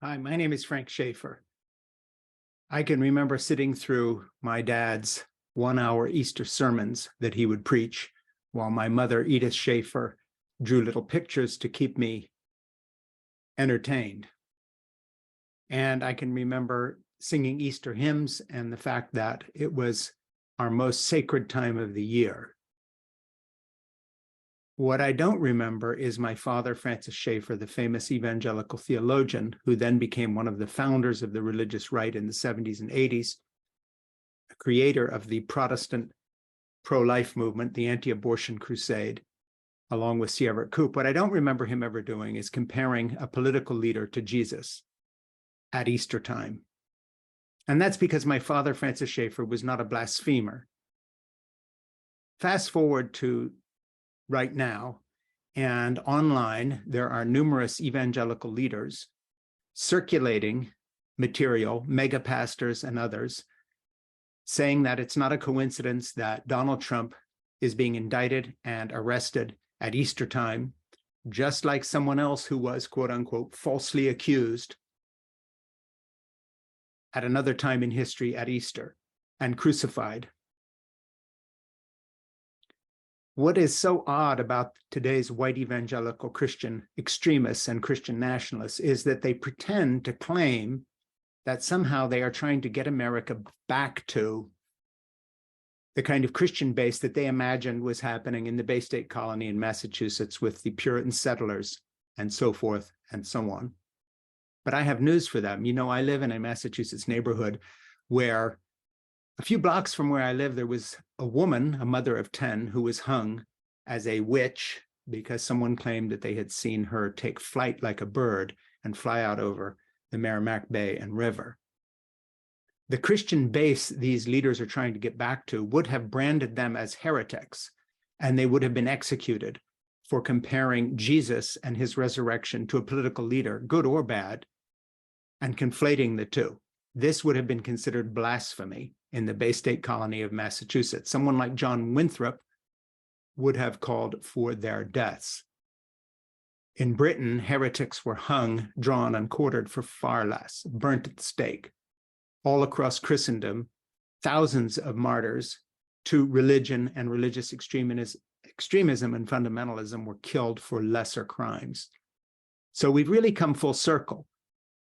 Hi, my name is Frank Schaefer. I can remember sitting through my dad's 1 hour Easter sermons that he would preach while my mother, Edith Schaefer, drew little pictures to keep me entertained. And I can remember singing Easter hymns and the fact that it was our most sacred time of the year. What I don't remember is my father, Francis Schaeffer, the famous evangelical theologian, who then became one of the founders of the religious right in the 70s and 80s, a creator of the Protestant pro-life movement, the anti-abortion crusade, along with C. Everett Koop. What I don't remember him ever doing is comparing a political leader to Jesus at Easter time. And that's because my father, Francis Schaeffer, was not a blasphemer. Fast forward to right now, and online, there are numerous evangelical leaders circulating material, mega pastors and others, saying that it's not a coincidence that Donald Trump is being indicted and arrested at Easter time, just like someone else who was, quote unquote, falsely accused at another time in history at Easter and crucified. What is so odd about today's white evangelical Christian extremists and Christian nationalists is that they pretend to claim that somehow they are trying to get America back to the kind of Christian base that they imagined was happening in the Bay State colony in Massachusetts with the Puritan settlers and so forth and so on. But I have news for them. You know, I live in a Massachusetts neighborhood where a few blocks from where I live, there was a woman, a mother of 10, who was hung as a witch because someone claimed that they had seen her take flight like a bird and fly out over the Merrimack Bay and river. The Christian base these leaders are trying to get back to would have branded them as heretics, and they would have been executed for comparing Jesus and his resurrection to a political leader, good or bad, and conflating the two. This would have been considered blasphemy in the Bay State colony of Massachusetts. Someone like John Winthrop would have called for their deaths. In Britain, heretics were hung, drawn, and quartered for far less, burnt at the stake. All across Christendom, thousands of martyrs to religion and religious extremism and fundamentalism were killed for lesser crimes. So we've really come full circle.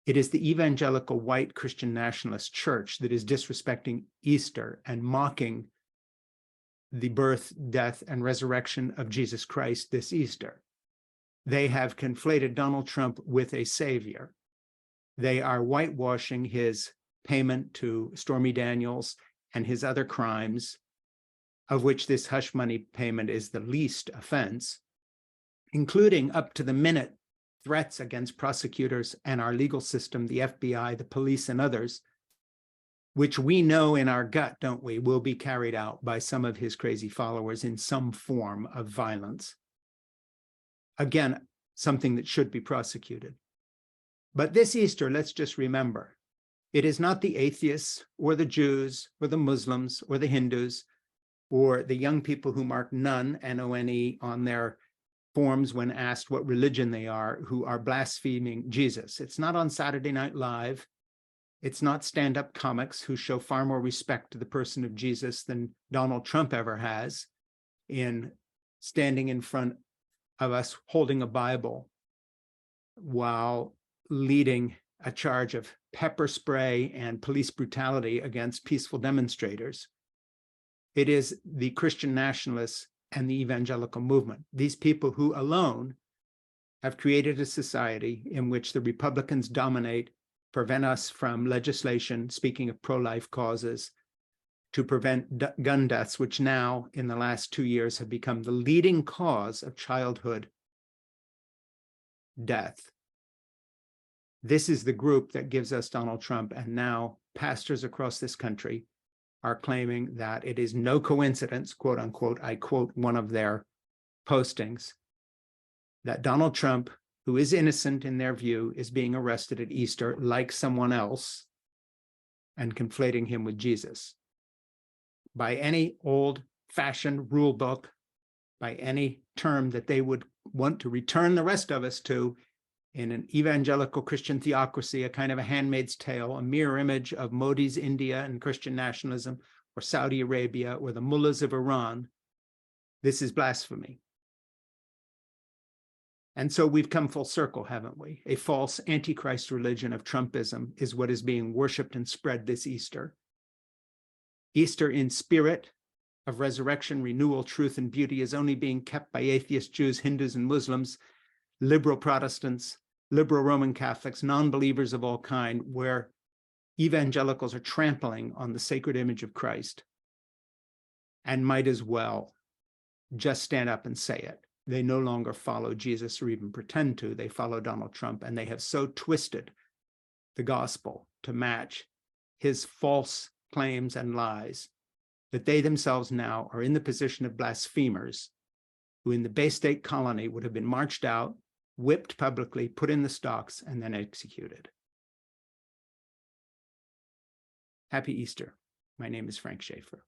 It is the evangelical white Christian nationalist church that is disrespecting Easter and mocking the birth, death, and resurrection of Jesus Christ this Easter. They have conflated Donald Trump with a savior. They are whitewashing his payment to Stormy Daniels and his other crimes, of which this hush money payment is the least offense, including up to the minute threats against prosecutors and our legal system, the FBI, the police, and others, which we know in our gut, don't we, will be carried out by some of his crazy followers in some form of violence. Again, something that should be prosecuted. But this Easter, let's just remember, it is not the atheists or the Jews or the Muslims or the Hindus or the young people who mark none, N-O-N-E, on their forms when asked what religion they are, who are blaspheming Jesus. It's not on Saturday Night Live. It's not stand-up comics who show far more respect to the person of Jesus than Donald Trump ever has in standing in front of us holding a Bible while leading a charge of pepper spray and police brutality against peaceful demonstrators. It is the Christian nationalists and the evangelical movement, these people who alone have created a society in which the Republicans dominate, prevent us from legislation, speaking of pro-life causes, to prevent gun deaths, which now in the last 2 years have become the leading cause of childhood death. This is the group that gives us Donald Trump, and now pastors across this country are claiming that it is no coincidence, quote unquote, I quote one of their postings, that Donald Trump, who is innocent in their view, is being arrested at Easter like someone else and conflating him with Jesus. By any old-fashioned rule book, by any term that they would want to return the rest of us to, in an evangelical Christian theocracy, a kind of a handmaid's tale, a mirror image of Modi's India and Christian nationalism, or Saudi Arabia, or the mullahs of Iran, this is blasphemy. And so we've come full circle, haven't we? A false Antichrist religion of Trumpism is what is being worshipped and spread this Easter. Easter in spirit of resurrection, renewal, truth, and beauty is only being kept by atheist Jews, Hindus, and Muslims, liberal Protestants, liberal Roman Catholics, non-believers of all kind, where evangelicals are trampling on the sacred image of Christ and might as well just stand up and say it. They no longer follow Jesus or even pretend to. They follow Donald Trump, and they have so twisted the gospel to match his false claims and lies that they themselves now are in the position of blasphemers who in the Bay State colony would have been marched out, whipped publicly, put in the stocks, and then executed. Happy Easter. My name is Frank Schaefer.